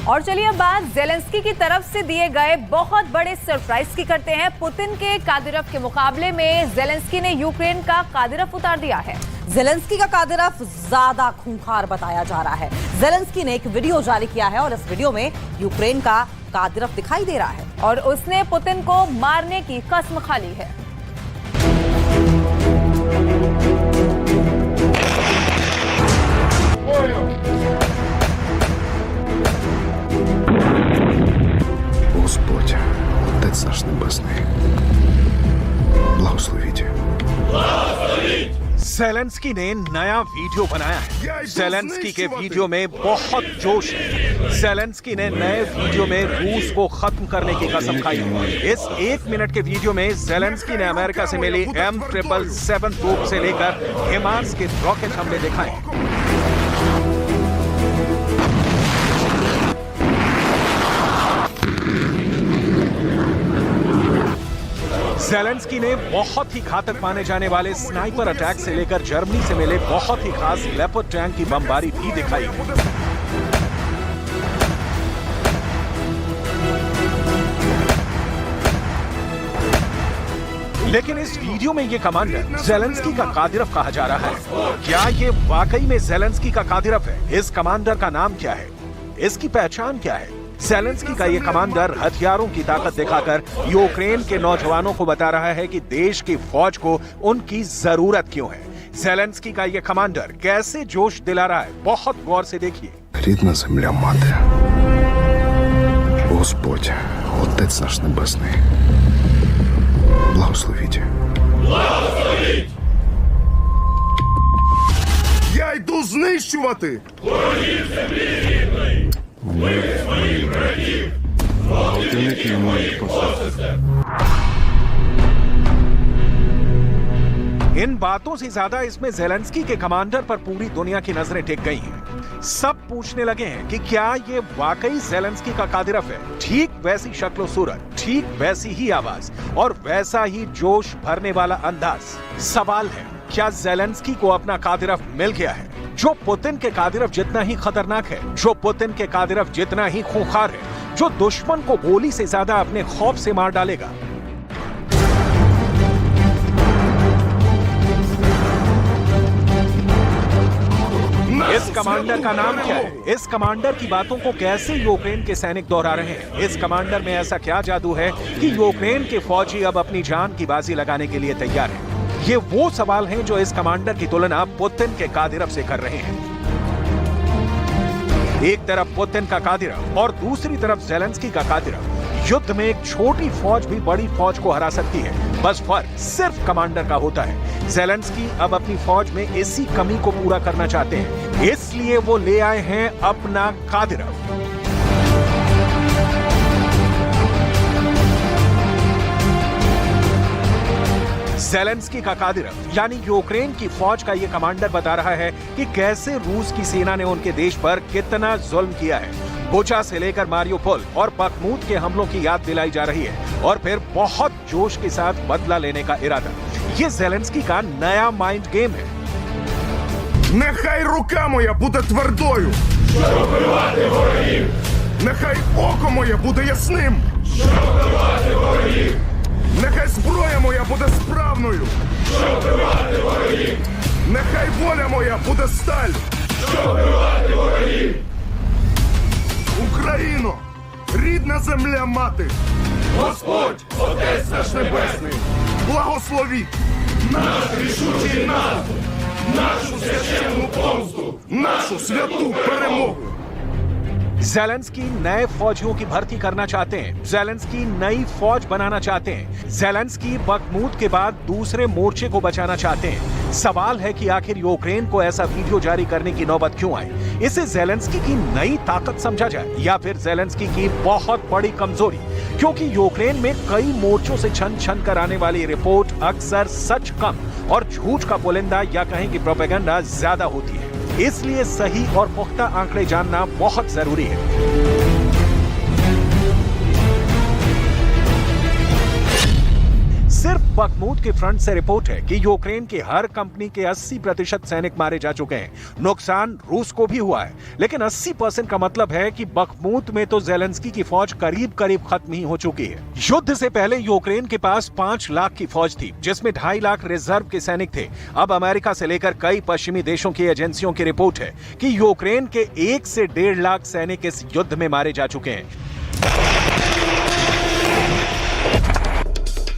और चलिए अब बात ज़ेलेंस्की की तरफ से दिए गए बहुत बड़े सरप्राइज की करते हैं। पुतिन के कादिरफ के मुकाबले में ज़ेलेंस्की ने यूक्रेन का कादिरफ उतार दिया है। ज़ेलेंस्की का कादिरफ ज्यादा खूंखार बताया जा रहा है। ज़ेलेंस्की ने एक वीडियो जारी किया है और इस वीडियो में यूक्रेन का कादिरफ दिखाई दे रहा है और उसने पुतिन को मारने की कसम खा ली है। Господь, Отець наш Небесний, благословіть. ज़ेलेंस्की ने नया वीडियो बनाया है। ज़ेलेंस्की के वीडियो में बहुत जोश है। ज़ेलेंस्की ने नए वीडियो में रूस को खत्म करने की कसम खाई है। इस 1 मिनट के वीडियो में ज़ेलेंस्की ने अमेरिका से मिली M777 तोप से लेकर हिमार्स के रॉकेट हमले दिखाए। ज़ेलेंस्की ने बहुत ही घातक माने जाने वाले स्नाइपर अटैक से लेकर जर्मनी से मिले बहुत ही खास लेपर्ड टैंक की बमबारी भी दिखाई है। लेकिन इस वीडियो में ये कमांडर ज़ेलेंस्की का कादिरफ कहा जा रहा है। क्या ये वाकई में ज़ेलेंस्की का कादिरफ है? इस कमांडर का नाम क्या है? इसकी पहचान क्या है? ज़ेलेंस्की का ये कमांडर हथियारों की ताकत दिखाकर यूक्रेन के नौजवानों को बता रहा है कि देश की फौज को उनकी जरूरत क्यों है। ज़ेलेंस्की का ये कमांडर कैसे जोश दिला रहा है, बहुत गौर से देखिए। Рідна земля мати, Господь, Отець наш Небесний, благословіть. Благословіть! Я йду знищувати! Ворогів землі рідної! Вбити моїх братів! Гвалтівників моїх посестер! इन बातों से ज्यादा इसमें ज़ेलेंस्की के कमांडर पर पूरी दुनिया की नजरें टिक गई हैं। सब पूछने लगे हैं कि क्या ये वाकई ज़ेलेंस्की का कादिरफ है? ठीक वैसी शक्ल सूरत, ठीक वैसी ही आवाज और वैसा ही जोश भरने वाला अंदाज। सवाल है, क्या ज़ेलेंस्की को अपना कादिरफ मिल गया है, जो पुतिन के कादिरफ जितना ही खतरनाक है, जो पुतिन के कादिरफ जितना ही खूंखार है, जो दुश्मन को गोली से ज्यादा अपने खौफ से मार डालेगा? इस कमांडर का नाम क्या है? इस कमांडर की बातों को कैसे यूक्रेन के सैनिक दोहरा रहे हैं? इस कमांडर में ऐसा क्या जादू है कि यूक्रेन के फौजी अब अपनी जान की बाजी लगाने के लिए तैयार हैं? ये वो सवाल हैं जो इस कमांडर की तुलना पुतिन के कादिरफ से कर रहे हैं। एक तरफ पुतिन का कादिरफ और दूसरी तरफ ज़ेलेंस्की का कादिरफ। युद्ध में एक छोटी फौज भी बड़ी फौज को हरा सकती है, बस फर्क सिर्फ कमांडर का होता है। ज़ेलेंस्की अब अपनी फौज में इसी कमी को पूरा करना चाहते हैं, इसलिए वो ले आए हैं अपना कादिरफ। ज़ेलेंस्की का कादिरफ यानी यूक्रेन की फौज का ये कमांडर बता रहा है कि कैसे रूस की सेना ने उनके देश पर कितना जुल्म किया है। बुचा से लेकर मारियोपोल और बखमूत के हमलों की याद दिलाई जा रही है और फिर बहुत जोश के साथ बदला लेने का इरादा। ये ज़ेलेंस्की का नया माइंड गेम है। Нехай рука моя буде твердою, щоб вбивати ворогів. Нехай око моє буде ясним, щоб вбивати ворогів. Нехай зброя моя буде справною, щоб вбивати ворогів. Нехай воля моя буде сталь, щоб вбивати ворогів. Україно, рідна земля мати, Господь, Отець наш Небесний, благословіть наш рішучий наступ, нашу священну помсту, нашу святу перемогу. ज़ेलेंस्की नए फौजियों की भर्ती करना चाहते हैं। ज़ेलेंस्की नई फौज बनाना चाहते हैं। ज़ेलेंस्की बखमूत के बाद दूसरे मोर्चे को बचाना चाहते हैं। सवाल है कि आखिर यूक्रेन को ऐसा वीडियो जारी करने की नौबत क्यों आई? इसे ज़ेलेंस्की की नई ताकत समझा जाए या फिर ज़ेलेंस्की की बहुत बड़ी कमजोरी? क्योंकि यूक्रेन में कई मोर्चों से छन छन कर आने वाली रिपोर्ट अक्सर सच कम और झूठ का पुलिंदा या कहें कि प्रोपेगेंडा ज्यादा होती है। इसलिए सही और पुख्ता आंकड़े जानना बहुत जरूरी है। सिर्फ बखमूत के फ्रंट से रिपोर्ट है कि यूक्रेन की हर कंपनी के 80% सैनिक मारे जा चुके हैं। नुकसान रूस को भी हुआ है, लेकिन 80% का मतलब है कि बखमूत में तो ज़ेलेंस्की की फौज करीब करीब खत्म ही हो चुकी है। युद्ध से पहले यूक्रेन के पास 5 लाख की फौज थी, जिसमें 2.5 लाख रिजर्व के सैनिक थे। अब अमेरिका से लेकर कई पश्चिमी देशों की एजेंसियों की रिपोर्ट है कि यूक्रेन के 1 से 1.5 लाख सैनिक इस युद्ध में मारे जा चुके हैं।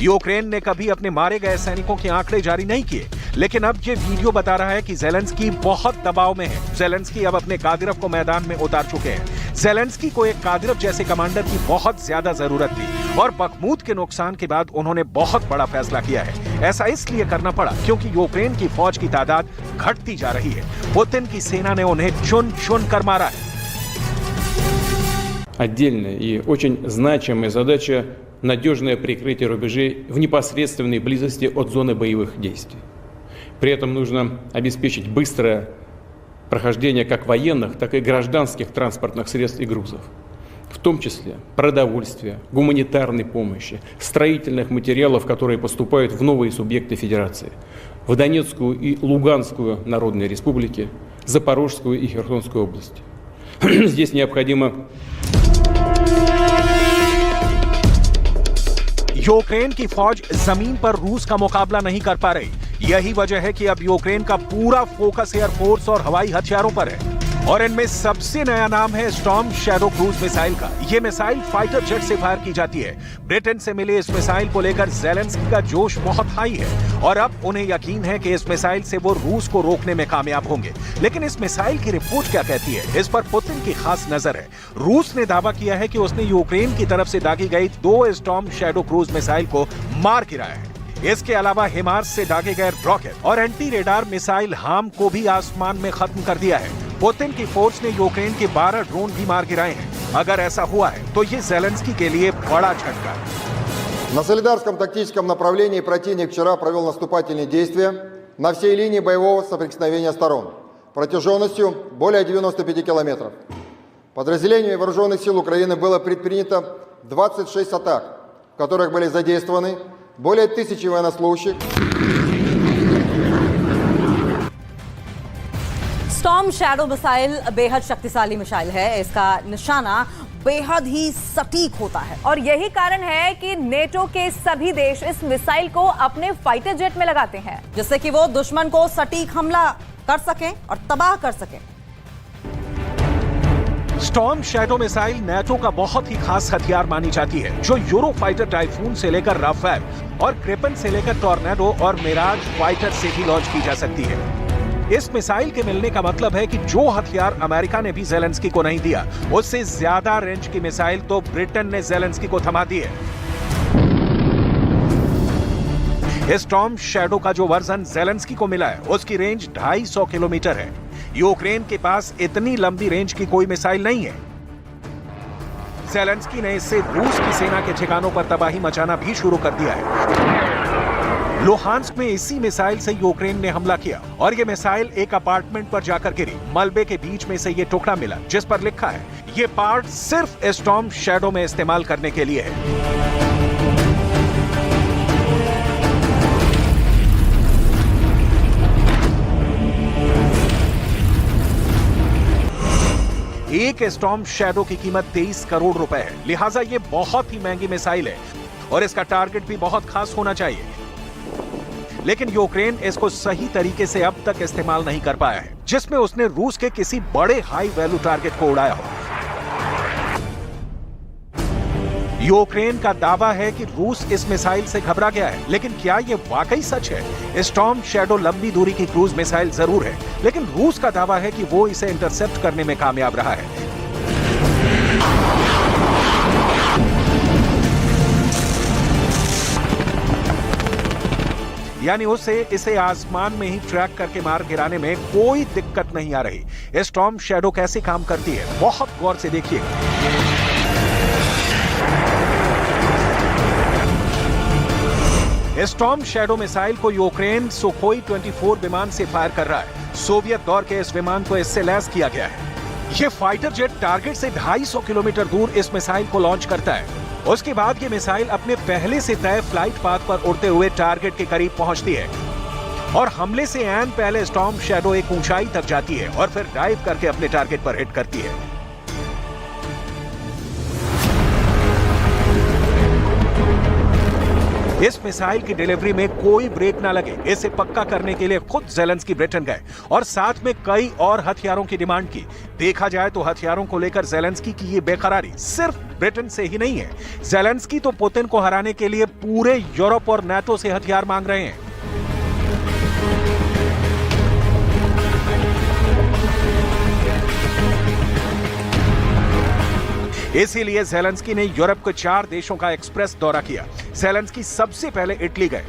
यूक्रेन ने कभी अपने मारे गए सैनिकों के आंकड़े जारी नहीं किए, लेकिन अब ये वीडियो बता रहा है कि ज़ेलेंस्की बहुत दबाव में है। ज़ेलेंस्की अब अपने कादिरव को मैदान में उतार चुके हैं। ज़ेलेंस्की को एक कादिरव जैसे कमांडर की बहुत ज्यादा जरूरत थी और बखमूत के नुकसान के बाद उन्होंने बहुत बड़ा फैसला किया है। ऐसा इसलिए करना पड़ा क्योंकि यूक्रेन की फौज की तादाद घटती जा रही है। पुतिन की सेना ने उन्हें चुन चुन कर मारा है। Отдельная и очень значимая задача – надежное прикрытие рубежей в непосредственной близости от зоны боевых действий. При этом нужно обеспечить быстрое прохождение как военных, так и гражданских транспортных средств и грузов, в том числе продовольствия, гуманитарной помощи, строительных материалов, которые поступают в новые субъекты Федерации, в Донецкую и Луганскую народные республики, Запорожскую и Херсонскую области. Здесь необходимо यूक्रेन की फौज जमीन पर रूस का मुकाबला नहीं कर पा रही। यही वजह है कि अब यूक्रेन का पूरा फोकस एयरफोर्स और हवाई हथियारों पर है और इनमें सबसे नया नाम है स्टॉर्म शैडो क्रूज मिसाइल का। यह मिसाइल फाइटर जेट से फायर की जाती है। ब्रिटेन से मिले इस मिसाइल को लेकर ज़ेलेंस्की का जोश बहुत हाई है और अब उन्हें यकीन है कि इस मिसाइल से वो रूस को रोकने में कामयाब होंगे। लेकिन इस मिसाइल की रिपोर्ट क्या कहती है, इस पर पुतिन की खास नजर है। रूस ने दावा किया है कि उसने यूक्रेन की तरफ से दागी गई 2 स्टॉर्म शैडो क्रूज मिसाइल को मार गिराया है। इसके अलावा हिमार्स से दागे गए रॉकेट और एंटी रेडार मिसाइल हाम को भी आसमान में खत्म कर दिया है। पुतिन की फोर्स ने यूक्रेन के 12 ड्रोन भी मार गिराए हैं। अगर ऐसा हुआ है तो ये ज़ेलेंस्की के लिए बड़ा झटका है। На Солидарском тактическом направлении противник вчера провел наступательные действия на всей линии боевого соприкосновения сторон протяженностью более 95 километров. Подразделениями вооруженных сил Украины было предпринято 26 атак, в которых были задействованы более 1000 военнослужащих. स्टॉर्म शैडो मिसाइल बेहद शक्तिशाली मिसाइल है। इसका निशाना बेहद ही सटीक होता है और यही कारण है कि नेटो के सभी देश इस मिसाइल को अपने फाइटर जेट में लगाते हैं, जिससे कि वो दुश्मन को सटीक हमला कर सकें और तबाह कर सकें। स्टॉर्म शैडो मिसाइल नेटो का बहुत ही खास हथियार मानी जाती है, जो यूरो फाइटर टाइफून से लेकर राफेल और ग्रिपेन से लेकर टॉर्नेडो और मिराज फाइटर से भी लॉन्च की जा सकती है। इस मिसाइल के मिलने का मतलब है कि जो हथियार अमेरिका ने भी ज़ेलेंस्की को नहीं दिया, उससे ज्यादा रेंज की मिसाइल तो ब्रिटेन ने ज़ेलेंस्की को थमा दी है। स्टॉर्म शैडो का जो वर्जन ज़ेलेंस्की को मिला है, उसकी रेंज 250 किलोमीटर है। यूक्रेन के पास इतनी लंबी रेंज की कोई मिसाइल नहीं है। ज़ेलेंस्की ने इससे रूस की सेना के ठिकानों पर तबाही मचाना भी शुरू कर दिया है। लुहांस्क में इसी मिसाइल से यूक्रेन ने हमला किया और ये मिसाइल एक अपार्टमेंट पर जाकर गिरी। मलबे के बीच में से ये टुकड़ा मिला जिस पर लिखा है ये पार्ट सिर्फ स्टॉर्म शैडो में इस्तेमाल करने के लिए है। एक स्टॉर्म शैडो की कीमत 23 करोड़ रुपए है, लिहाजा ये बहुत ही महंगी मिसाइल है और इसका टारगेट भी बहुत खास होना चाहिए। लेकिन यूक्रेन इसको सही तरीके से अब तक इस्तेमाल नहीं कर पाया है, जिसमें उसने रूस के किसी बड़े हाई वैल्यू टारगेट को उड़ाया हो। यूक्रेन का दावा है कि रूस इस मिसाइल से घबरा गया है, लेकिन क्या यह वाकई सच है? स्टॉर्म शैडो लंबी दूरी की क्रूज मिसाइल जरूर है, लेकिन रूस का दावा है कि वो इसे इंटरसेप्ट करने में कामयाब रहा है। यानी उसे इसे आसमान में ही ट्रैक करके मार गिराने में कोई दिक्कत नहीं आ रही। स्टॉर्म शैडो कैसे काम करती है, बहुत गौर से देखिए। स्टॉर्म शैडो मिसाइल को यूक्रेन सुखोई 24 विमान से फायर कर रहा है। सोवियत दौर के इस विमान को इससे लैस किया गया है। यह फाइटर जेट टारगेट से 250 किलोमीटर दूर इस मिसाइल को लॉन्च करता है। उसके बाद ये मिसाइल अपने पहले से तय फ्लाइट पाथ पर उड़ते हुए टारगेट के करीब पहुंचती है और हमले से ऐन पहले स्टॉर्म शैडो एक ऊंचाई तक जाती है और फिर डाइव करके अपने टारगेट पर हिट करती है। इस मिसाइल की डिलीवरी में कोई ब्रेक ना लगे, इसे पक्का करने के लिए खुद ज़ेलेंस्की ब्रिटेन गए और साथ में कई और हथियारों की डिमांड की। देखा जाए तो हथियारों को लेकर ज़ेलेंस्की की ये बेकरारी सिर्फ ब्रिटेन से ही नहीं है। ज़ेलेंस्की तो पुतिन को हराने के लिए पूरे यूरोप और नाटो से हथियार मांग रहे हैं। इसीलिए ज़ेलेंस्की ने यूरोप के 4 देशों का एक्सप्रेस दौरा किया। ज़ेलेंस्की सबसे पहले इटली गए,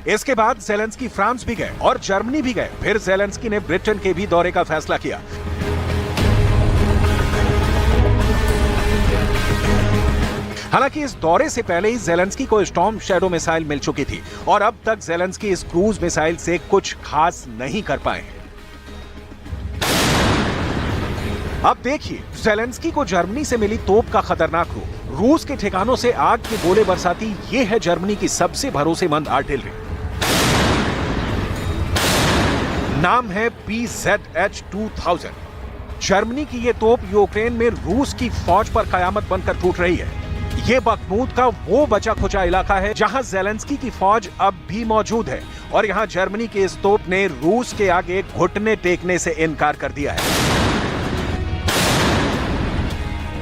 इसके बाद ज़ेलेंस्की फ्रांस भी गए और जर्मनी भी गए। फिर ज़ेलेंस्की ने ब्रिटेन के भी दौरे का फैसला किया। हालांकि इस दौरे से पहले ही ज़ेलेंस्की को स्टॉर्म शैडो मिसाइल मिल चुकी थी और अब तक ज़ेलेंस्की इस क्रूज मिसाइल से कुछ खास नहीं कर पाए। अब देखिए, ज़ेलेंस्की को जर्मनी से मिली तोप का खतरनाक रूप। रूस के ठिकानों से आग के गोले बरसाती ये है जर्मनी की सबसे भरोसेमंद आर्टिलरी। नाम है PZH-2000। जर्मनी की ये तोप यूक्रेन में रूस की फौज पर कयामत बनकर टूट रही है। ये बखमूत का वो बचा खुचा इलाका है जहां ज़ेलेंस्की की फौज अब भी मौजूद है और यहां जर्मनी की इस तोप ने रूस के आगे घुटने टेकने से इनकार कर दिया है।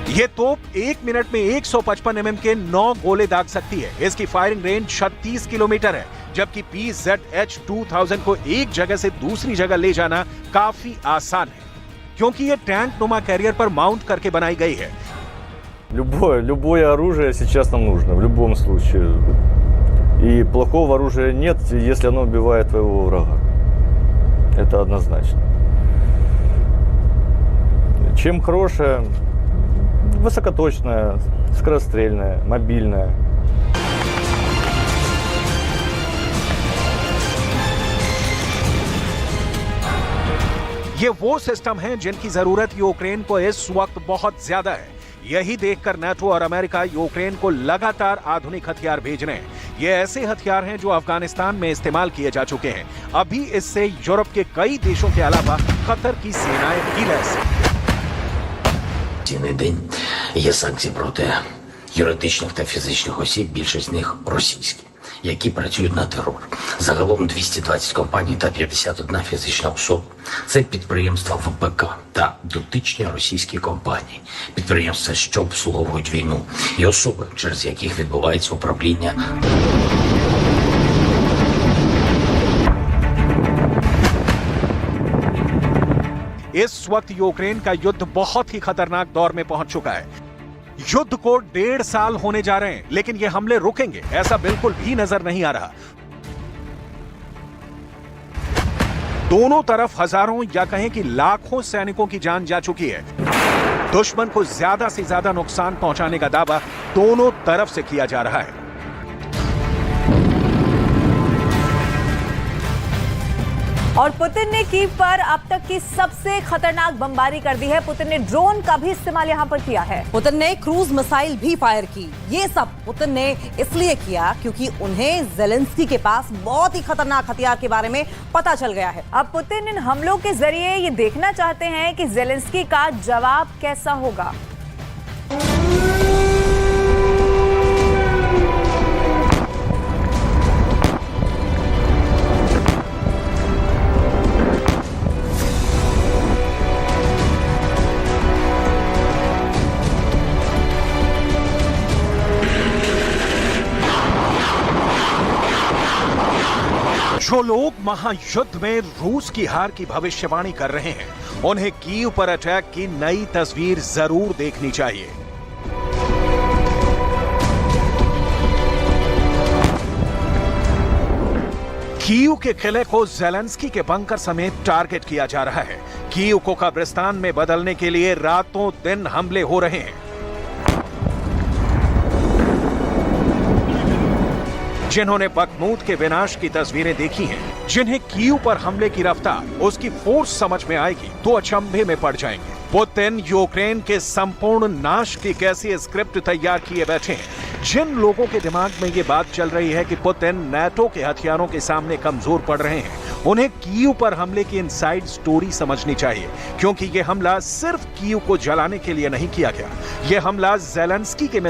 ये तोप 1 मिनट में 155 mm के 9 गोले दाग सकती है। इसकी फायरिंग रेंज 36 किलोमीटर है, जबकि PZH-2000 को एक जगह से दूसरी जगह ले जाना काफी आसान है, क्योंकि ये टैंक नुमा कैरियर पर माउंट करके बनाई गई है। Любое оружие сейчас нам нужно, в любом случае. И плохого оружия нет, если оно убивает твоего врага. Это однозначно. Чем хорошее? Высокоточная, скорострельная, мобильная. ये वो सिस्टम हैं जिनकी जरूरत यूक्रेन को इस वक्त बहुत ज्यादा है। यही देखकर नाटो और अमेरिका यूक्रेन को लगातार आधुनिक हथियार भेज रहे हैं। ये ऐसे हथियार हैं जो अफगानिस्तान में इस्तेमाल किए जा चुके हैं। अभी इससे यूरोप के कई देशों के अलावा कतर की सेनाएं भी लैस हैं। Цінний день є санкції проти юридичних та фізичних осіб, більшість з них російські, які працюють на терор. Загалом 220 компаній та 51 фізична особа. Це підприємства ВПК та дотичні російські компанії, підприємства, що обслуговують війну, і особи, через яких відбувається управління. इस वक्त यूक्रेन का युद्ध बहुत ही खतरनाक दौर में पहुंच चुका है। युद्ध को 1.5 साल होने जा रहे हैं, लेकिन ये हमले रुकेंगे ऐसा बिल्कुल भी नजर नहीं आ रहा। दोनों तरफ हजारों या कहें कि लाखों सैनिकों की जान जा चुकी है। दुश्मन को ज्यादा से ज्यादा नुकसान पहुंचाने का दावा दोनों तरफ से किया जा रहा है। और पुतिन ने कीव पर अब तक की सबसे खतरनाक बमबारी कर दी है। पुतिन ने ड्रोन का भी इस्तेमाल यहां पर किया है। पुतिन ने क्रूज मिसाइल भी फायर की। ये सब पुतिन ने इसलिए किया क्योंकि उन्हें ज़ेलेंस्की के पास बहुत ही खतरनाक हथियार के बारे में पता चल गया है। अब पुतिन इन हमलों के जरिए ये देखना चाहते हैं कि ज़ेलेंस्की का जवाब कैसा होगा। जो लोग महायुद्ध में रूस की हार की भविष्यवाणी कर रहे हैं, उन्हें कीव पर अटैक की नई तस्वीर जरूर देखनी चाहिए। कीव के किले को ज़ेलेंस्की के बंकर समेत टारगेट किया जा रहा है। कीव को कब्रिस्तान में बदलने के लिए रातों दिन हमले हो रहे हैं। जिन्होंने बखमूत के विनाश की तस्वीरें देखी हैं, जिन्हें कीव पर हमले की रफ्तार, उसकी फोर्स समझ में आएगी तो अचंभे में पड़ जाएंगे। पुतिन यूक्रेन के संपूर्ण नाश की कैसी स्क्रिप्ट तैयार किए बैठे हैं। जिन लोगों के दिमाग में ये बात चल रही है कि पुतिन नाटो के हथियारों के सामने कमजोर पड़ रहे हैं, उन्हें कीव पर हमले की इनसाइड स्टोरी समझनी चाहिए, क्योंकि ये हमला सिर्फ कीव को जलाने के लिए नहीं किया गया। ये हमला ज़ेलेंस्की के